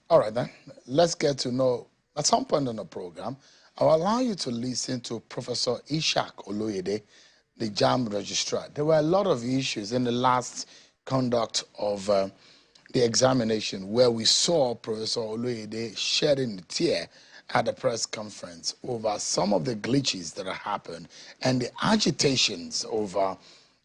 All right, then. Let's get to know, at some point on the program, I'll allow you to listen to Professor Ishak Oloyede, the JAMB registrar. There were a lot of issues in the last conduct of the examination where we saw Professor Oloyede shedding a tear at the press conference over some of the glitches that have happened and the agitations over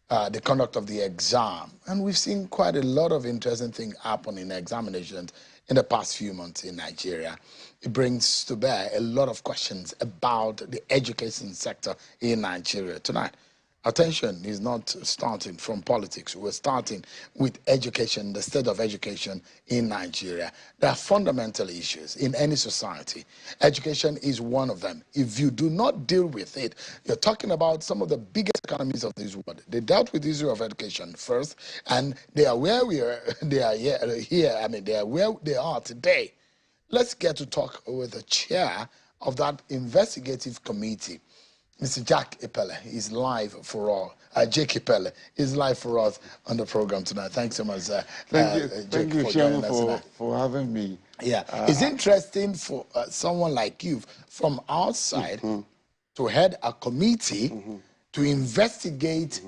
the conduct of the exam. And we've seen quite a lot of interesting things happen in examinations in the past few months in Nigeria. It brings to bear a lot of questions about the education sector in Nigeria. Tonight, attention is not starting from politics. We're starting with education, the state of education in Nigeria. There are fundamental issues in any society. Education is one of them. If you do not deal with it, you're talking about some of the biggest economies of this world. They dealt with the issue of education first, and they are where we are. They are here. I mean, they are where they are today. Let's get to talk with the chair of that investigative committee. Mr. Jack Epelle is live for all. Jake Epelle is live for us on the program tonight. Thanks so much, thank you, for joining us tonight. for having me. Yeah, it's interesting for someone like you from outside to head a committee to investigate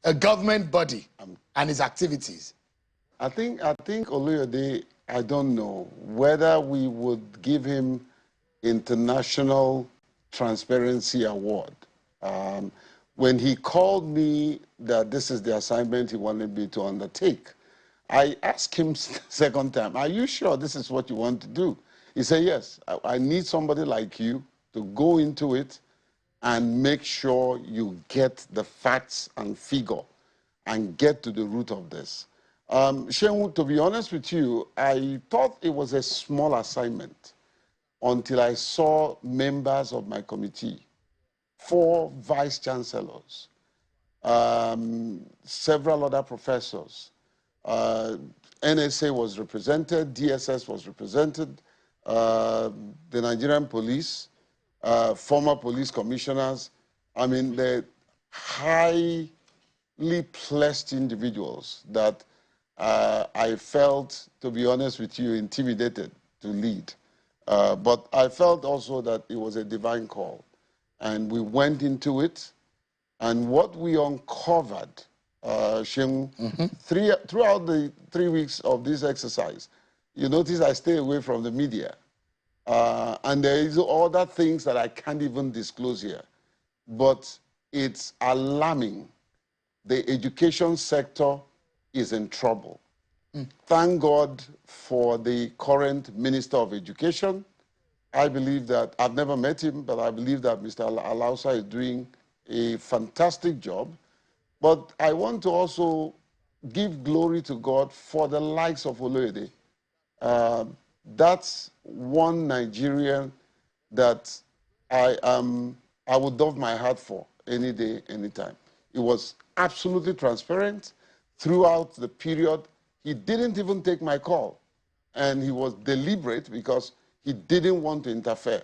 a government body and its activities. I think Oluyode, I don't know whether we would give him international transparency award. When he called me that this is the assignment he wanted me to undertake, I asked him second time, are you sure this is what you want to do? He said, yes, I need somebody like you to go into it and make sure you get the facts and figure and get to the root of this. Shehu, to be honest with you, I thought it was a small assignment until I saw members of my committee, 4 vice chancellors, several other professors. NSA was represented, DSS was represented, the Nigerian police, former police commissioners. I mean, the highly blessed individuals that I felt, to be honest with you, intimidated to lead. But I felt also that it was a divine call. And we went into it. And what we uncovered, Shemu, throughout the 3 weeks of this exercise, you notice I stay away from the media. And there is other things that I can't even disclose here. But it's alarming. The education sector is in trouble. Thank God for the current Minister of Education. I believe that, I've never met him, but I believe that Mr. Alausa is doing a fantastic job. But I want to also give glory to God for the likes of Oloyede. That's one Nigerian that I would love my heart for any day, anytime. It was absolutely transparent throughout the period. He didn't even take my call. And he was deliberate because he didn't want to interfere.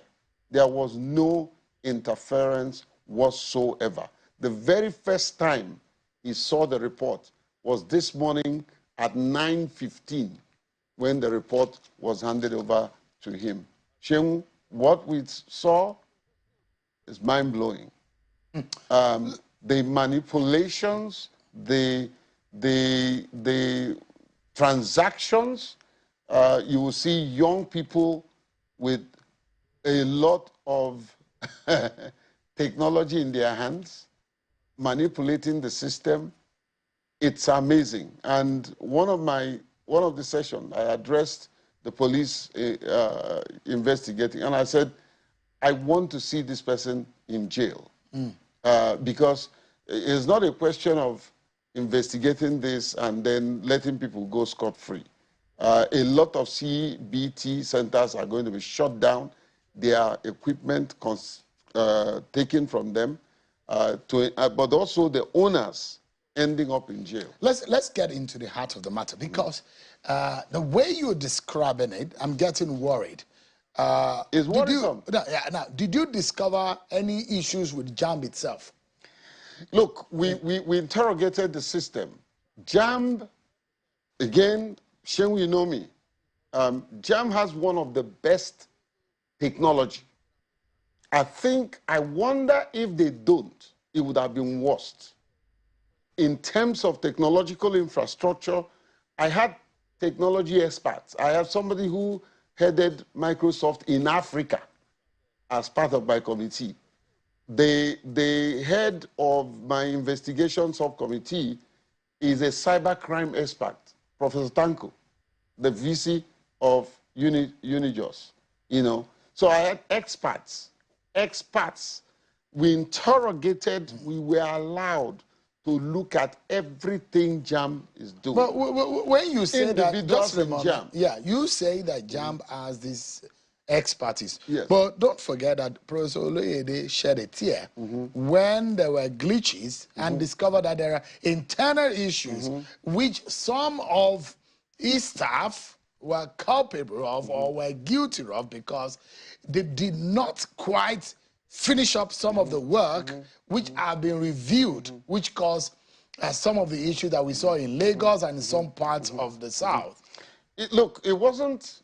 There was no interference whatsoever. The very first time he saw the report was this morning at 9:15 when the report was handed over to him. Shehu, what we saw is mind-blowing. The manipulations, the transactions, you will see young people with a lot of technology in their hands, manipulating the system. It's amazing. And one of the sessions, I addressed the police investigating, and I said, I want to see this person in jail. Because it's not a question of investigating this and then letting people go scot-free. A lot of CBT centers are going to be shut down, their equipment taken from them, but also the owners ending up in jail. Let's get into the heart of the matter, because the way you're describing it, I'm getting worried. It's worrisome. Did you discover any issues with JAMB itself? Look, we interrogated the system. JAMB, again, Shehu, you know me. JAMB has one of the best technology. I wonder if they don't, it would have been worse. In terms of technological infrastructure, I had technology experts. I have somebody who headed Microsoft in Africa as part of my committee. The head of my investigation subcommittee is a cybercrime expert, Professor Tanko, the VC of Unijos, you know. So I had experts. We interrogated, we were allowed to look at everything JAMB is doing. But when you say that, just remember, JAMB. yeah, you say that JAMB has this expertise. Yes. But don't forget that Professor Oloyede shed a tear when there were glitches and discovered that there are internal issues which some of his staff were culpable of or were guilty of because they did not quite finish up some of the work which have been reviewed, which caused some of the issues that we saw in Lagos and in some parts of the South. Look, it wasn't,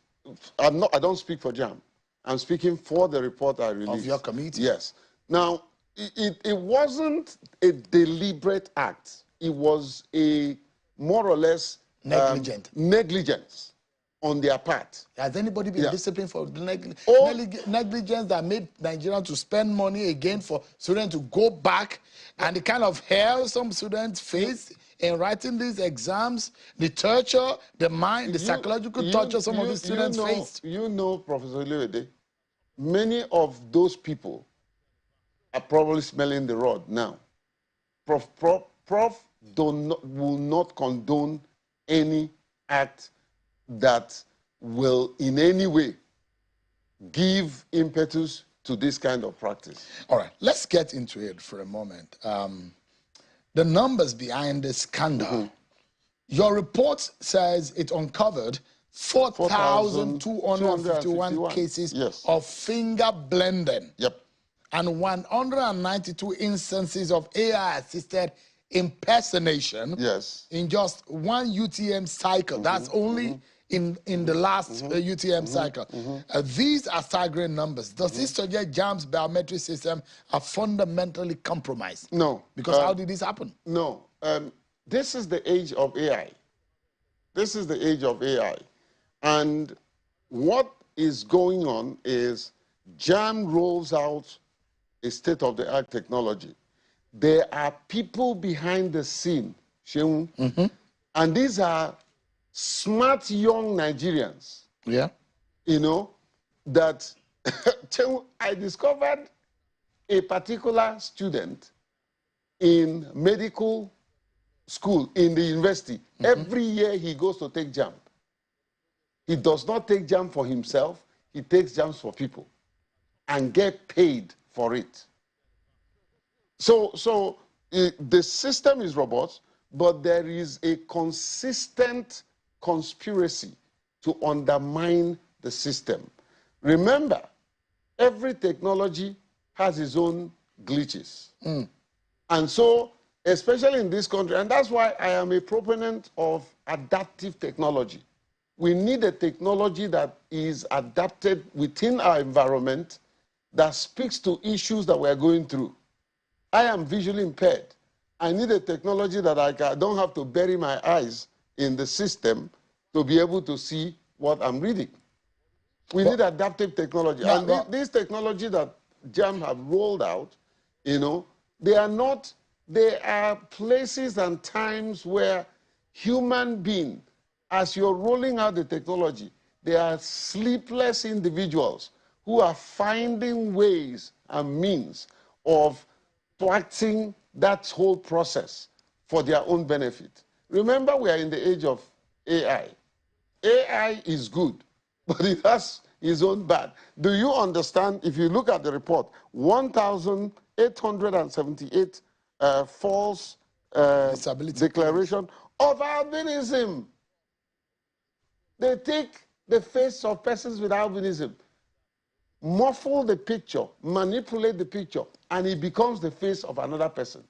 I don't speak for JAMB. I'm speaking for the report I released. Of your committee? Yes. Now, it wasn't a deliberate act. It was a more or less negligence on their part. Has anybody been disciplined for negligence that made Nigerians to spend money again for students to go back, and the kind of hell some students face in writing these exams, the torture, the mind, the psychological torture some of these students faced? You know, Professor Oloyede, many of those people are probably smelling the rod now. Prof will not condone any act that will in any way give impetus to this kind of practice. All right, let's get into it for a moment. The numbers behind the scandal. Your report says it uncovered 4,251 cases of finger blending. Yep. And 192 instances of AI-assisted impersonation in just one UTM cycle. That's only in the last UTM cycle. These are staggering numbers. Does this suggest JAMB's biometric system are fundamentally compromised? No. Because how did this happen? No. This is the age of AI. This is the age of AI. And what is going on is JAMB rolls out a state-of-the-art technology. There are people behind the scene, and these are smart young Nigerians. Yeah. You know, that I discovered a particular student in medical school in the university. Every year he goes to take JAMB. He does not take JAMB for himself, he takes JAMBs for people and get paid for it. So the system is robust, but there is a consistent conspiracy to undermine the system. Remember, every technology has its own glitches. And so, especially in this country, and that's why I am a proponent of adaptive technology. We need a technology that is adapted within our environment that speaks to issues that we're going through. I am visually impaired. I need a technology that I don't have to bury my eyes in the system to be able to see what I'm reading. We need adaptive technology. And this technology that JAMB have rolled out, you know, there are places and times where human beings, as you're rolling out the technology, there are sleepless individuals who are finding ways and means of thwarting that whole process for their own benefit. Remember, we are in the age of AI. AI is good, but it has its own bad. Do you understand, if you look at the report, 1,878 false declaration of albinism. They take the face of persons with albinism, muffle the picture, manipulate the picture, and it becomes the face of another person.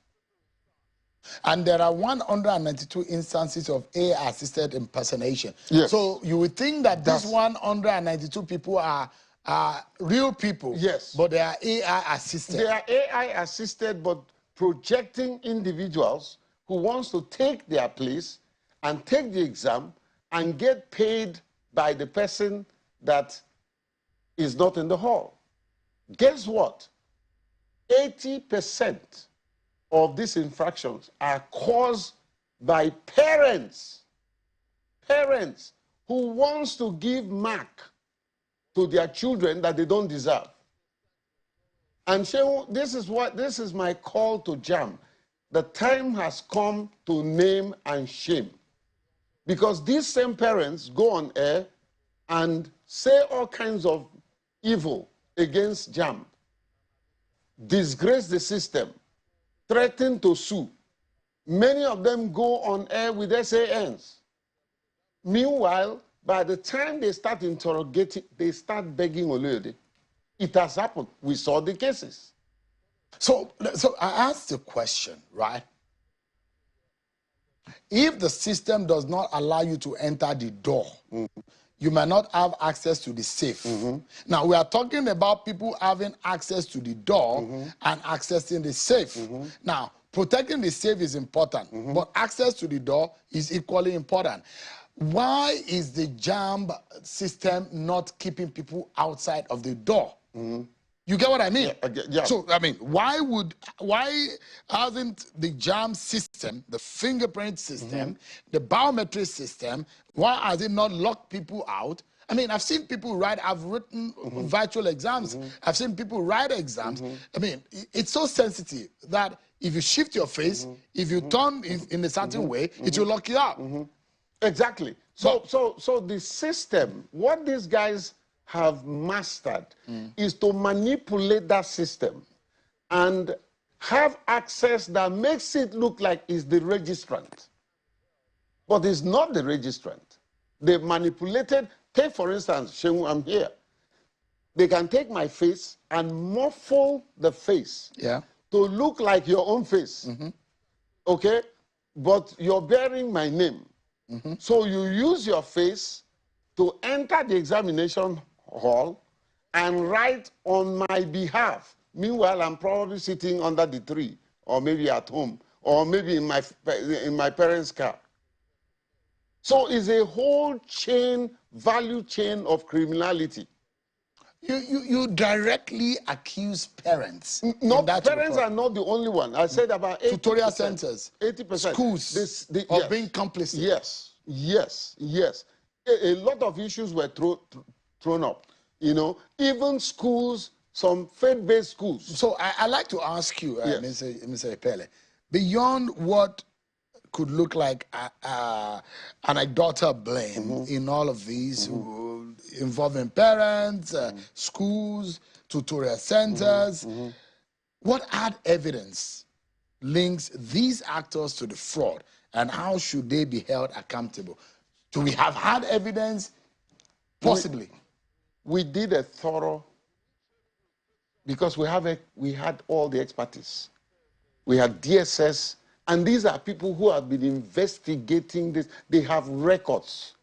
And there are 192 instances of AI-assisted impersonation. Yes. So you would think that these 192 people are real people. Yes. But they are AI-assisted. They are AI-assisted, but projecting individuals who wants to take their place and take the exam and get paid by the person that is not in the hall. Guess what? 80% of these infractions are caused by parents. Parents who wants to give mark to their children that they don't deserve. And Shehu, this is my call to JAMB. The time has come to name and shame. Because these same parents go on air and say all kinds of evil against JAMB, disgrace the system, threaten to sue. Many of them go on air with SANs. Meanwhile, by the time they start interrogating, they start begging Oloyede. It has happened. We saw the cases. So I asked the question, right? If the system does not allow you to enter the door, you might not have access to the safe. Now, we are talking about people having access to the door and accessing the safe. Now, protecting the safe is important, but access to the door is equally important. Why is the JAMB system not keeping people outside of the door? You get what I mean? Yeah. So, I mean, why hasn't the JAMB system, the fingerprint system, the biometric system, why has it not locked people out? I mean, I've seen people write, I've written virtual exams. I've seen people write exams. I mean, it's so sensitive that if you shift your face, if you turn in a certain way, it will lock you out. Exactly. So the system, what these guys have mastered is to manipulate that system and have access that makes it look like it's the registrant. But it's not the registrant. They manipulated. Take, for instance, Shehu, I'm here. They can take my face and muffle the face to look like your own face. Okay? But you're bearing my name. So you use your face to enter the examination hall and write on my behalf. Meanwhile, I'm probably sitting under the tree, or maybe at home, or maybe in my parents' car. So it's a whole chain, value chain of criminality. You directly accuse parents. No, parents are not the only one. I said about 80%. Tutorial centers, 80%. schools yes. being complicit. Yes. A lot of issues were thrown up. You know, even schools, some faith-based schools. So I like to ask you, Mr. Epelle, beyond what could look like anecdotal blame in all of these involving parents, schools, tutorial centers, what hard evidence links these actors to the fraud, and how should they be held accountable? Do we have hard evidence? Possibly. We did a thorough, because we had all the expertise. We had DSS, and these are people who have been investigating this. They have records,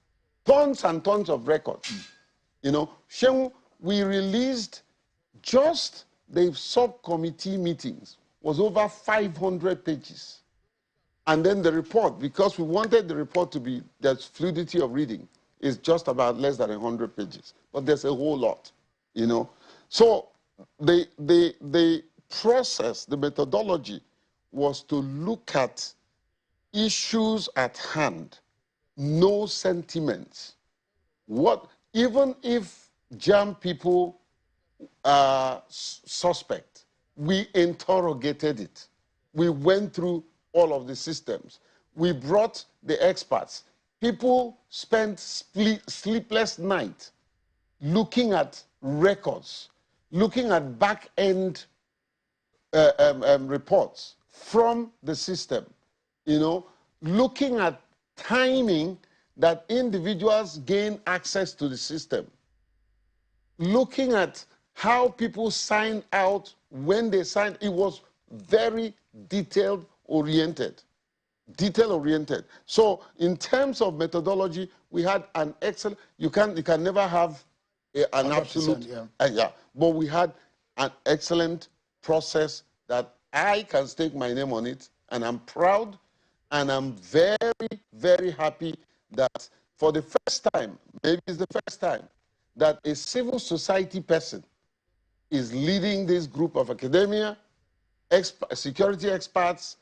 tons and tons of records. You know, Shehu, we released just the subcommittee meetings was over 500 pages. And then the report, because we wanted the report to be, there's fluidity of reading, is just about less than 100 pages. But there's a whole lot, you know. So the process, the methodology was to look at issues at hand, no sentiments. Even if JAMB people are suspect, we interrogated it. We went through all of the systems. We brought the experts. People spent sleepless nights looking at records, looking at back-end reports from the system, you know, looking at timing that individuals gain access to the system, looking at how people sign out, when they signed. It was very detailed oriented. detail-oriented. So in terms of methodology, we had an excellent, you can never have an absolute, yeah. but we had an excellent process that I can stake my name on it, and I'm proud, and I'm very, very happy that for the first time, maybe it's the first time, that a civil society person is leading this group of academia, security experts,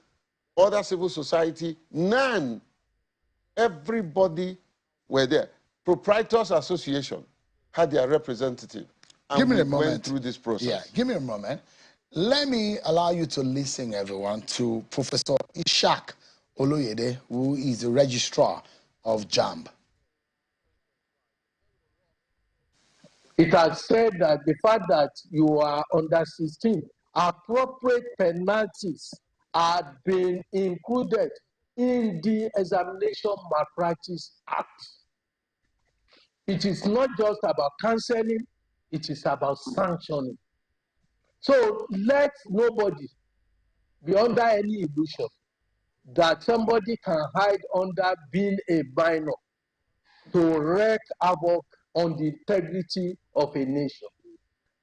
other civil society, none, everybody were there. Proprietors Association had their representative, and we went through this process. Yeah, give me a moment. Let me allow you to listen, everyone, to Professor Ishak Oloyede, who is the registrar of JAMB. It has said that the fact that you are under 16, appropriate penalties have been included in the Examination Malpractice Act. It is not just about cancelling, it is about sanctioning. So let nobody be under any illusion that somebody can hide under being a minor to wreak havoc on the integrity of a nation,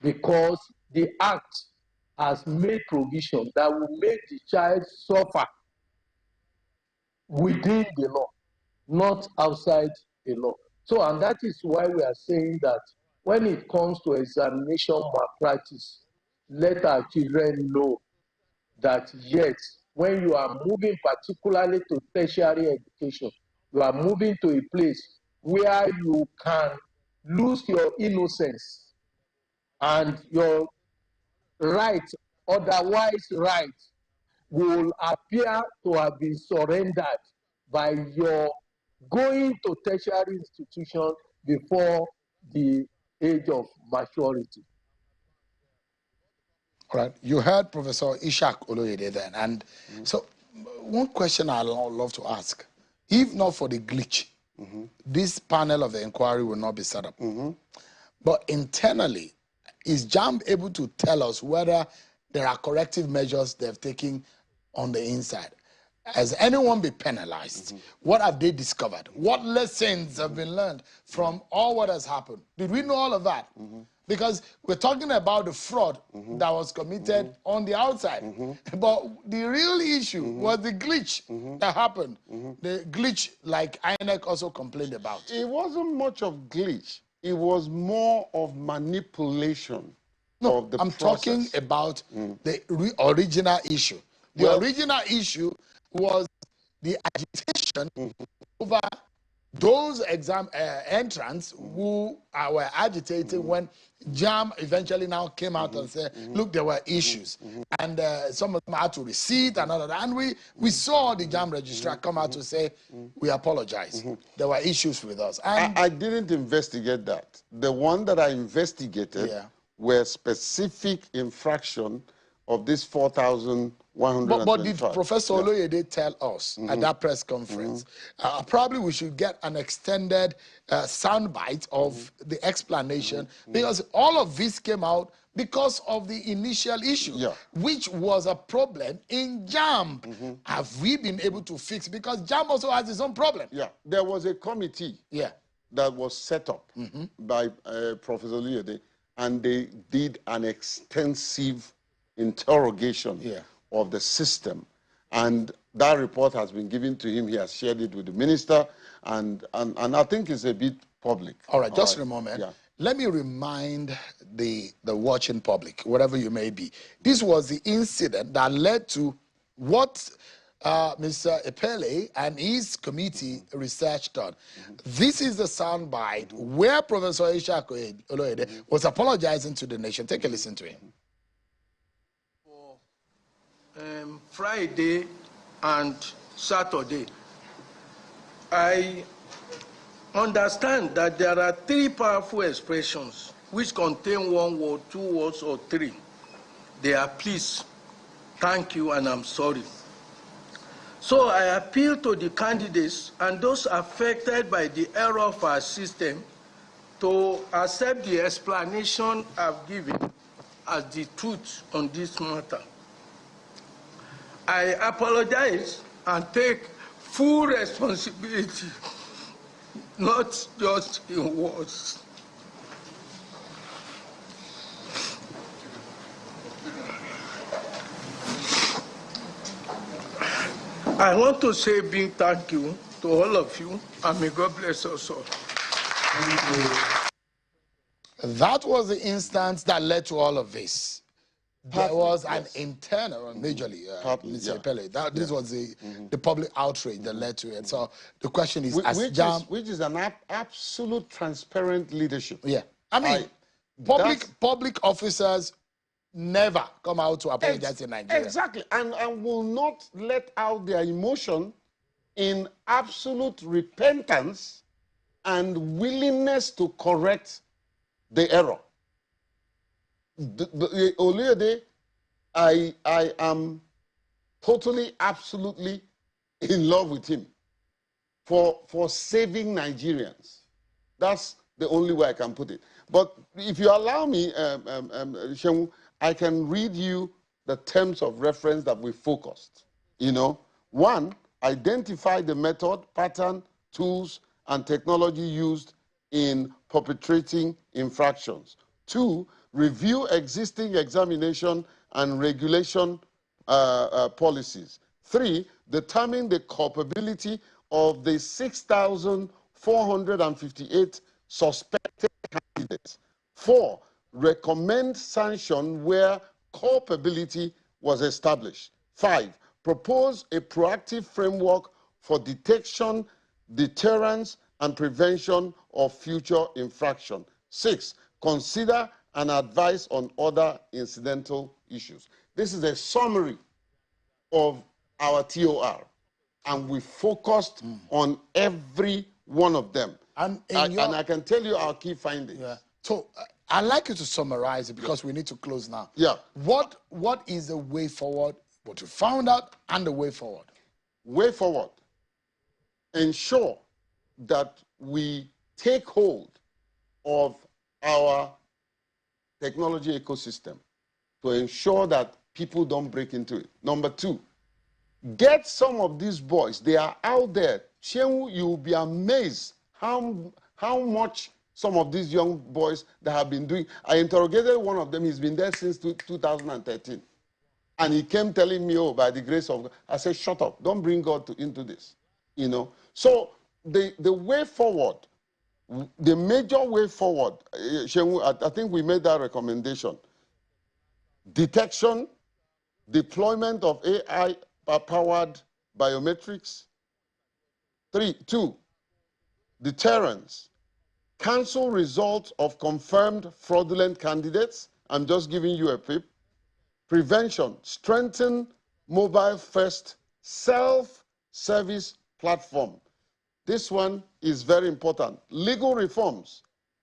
because the act has made provision that will make the child suffer within the law, not outside the law. So, and that is why we are saying that when it comes to examination malpractice, let our children know that yes, when you are moving particularly to tertiary education, you are moving to a place where you can lose your innocence and your right, otherwise right, will appear to have been surrendered by your going to tertiary institution before the age of maturity. All right, you heard Professor Ishak Oloyede then, and so one question I'd love to ask: if not for the glitch, this panel of the inquiry will not be set up. But internally, is JAMB able to tell us whether there are corrective measures they've taken on the inside? Has anyone been penalized? What have they discovered? What lessons have been learned from all what has happened? Did we know all of that? Because we're talking about the fraud that was committed on the outside. But the real issue was the glitch that happened. The glitch, like INEC also complained about. It wasn't much of glitch. It was more of manipulation of the I'm process. talking about the original issue. The original issue was the agitation over those exam entrants who were agitating when JAMB eventually now came out and said, look, there were issues. And some of them had to receipt and all of that. And we saw the JAMB registrar come out to say, we apologize. There were issues with us. And I didn't investigate that. The one that I investigated were specific infraction of this 4,125. But did Professor Oloyede tell us at that press conference? Probably we should get an extended soundbite of the explanation, because all of this came out because of the initial issue, which was a problem in JAMB. Have we been able to fix? Because JAMB also has its own problem. Yeah, there was a committee that was set up by Professor Oloyede, and they did an extensive interrogation of the system, and that report has been given to him. He has shared it with the minister, and I think it's a bit public. All right, just a moment. Let me remind the watching public, wherever you may be, this was the incident that led to what Mr. Epelle and his committee researched on. This is the soundbite where Professor Ishak Oloyede was apologizing to the nation. Take a listen to him. Friday and Saturday, I understand that there are three powerful expressions which contain one word, two words, or three. They are please, thank you, and I'm sorry. So I appeal to the candidates and those affected by the error of our system to accept the explanation I've given as the truth on this matter. I apologize and take full responsibility, not just in words. I want to say a big thank you to all of you, and may God bless us all. That was the instance that led to all of this. There was an yes. internal, majorly, Mr. Epelle. This was the public outrage that led to it. So the question is, which is an absolute transparent leadership. Yeah, I mean, public officers never come out to apologize in Nigeria. Exactly, and will not let out their emotion in absolute repentance and willingness to correct the error. Oluyede, I am totally, absolutely in love with him for saving Nigerians. That's the only way I can put it. But if you allow me, Shemu, I can read you the terms of reference that we focused. You know, one, identify the method, pattern, tools, and technology used in perpetrating infractions. Two, review existing examination and regulation policies. Three, determine the culpability of the 6,458 suspected candidates. Four, recommend sanction where culpability was established. Five, propose a proactive framework for detection, deterrence, and prevention of future infraction. Six, consider and advise on other incidental issues. This is a summary of our TOR, and we focused on every one of them. And I can tell you our key findings. Yeah. So I'd like you to summarize it because we need to close now. Yeah. What is the way forward, what you found out, and the way forward? Way forward. Ensure that we take hold of our technology ecosystem to ensure that people don't break into it. Number two, get some of these boys. They are out there. Shemu, you'll be amazed how much some of these young boys that have been doing. I interrogated one of them. He's been there since 2013. And he came telling me, oh, by the grace of God. I said, shut up. Don't bring God into this. You know. So the way forward, the major way forward, Shemu, I think we made that recommendation. Detection, deployment of AI-powered biometrics. Two, deterrence. Cancel results of confirmed fraudulent candidates. I'm just giving you a pip. Prevention. Strengthen mobile-first self-service platform. This one is very important. Legal reforms.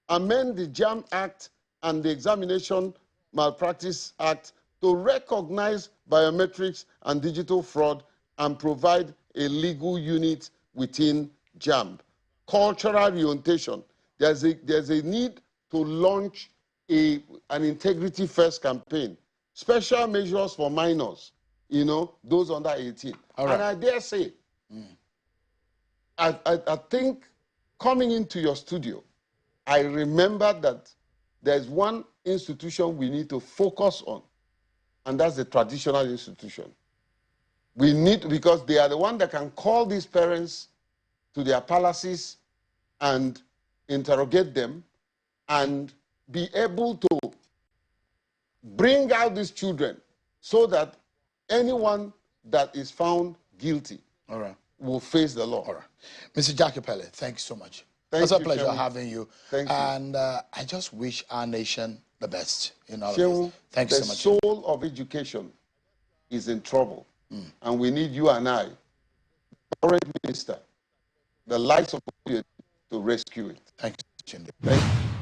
Amend the JAMB Act and the Examination Malpractice Act to recognize biometrics and digital fraud and provide a legal unit within JAMB. Cultural reorientation. There's a need to launch an integrity-first campaign. Special measures for minors, you know, those under 18. All right. And I dare say, I think coming into your studio, I remember that there's one institution we need to focus on, and that's the traditional institution. We need, because they are the one that can call these parents to their palaces and interrogate them and be able to bring out these children so that anyone that is found guilty will face the law. All right. Mr. Jack Epelle, thank you so much. It's a pleasure having you. Thank you. And I just wish our nation the best in all of this. Thank you so much. The soul of education is in trouble. And we need you and I, the current minister, the likes of you, to rescue it. Thank you. Thank you.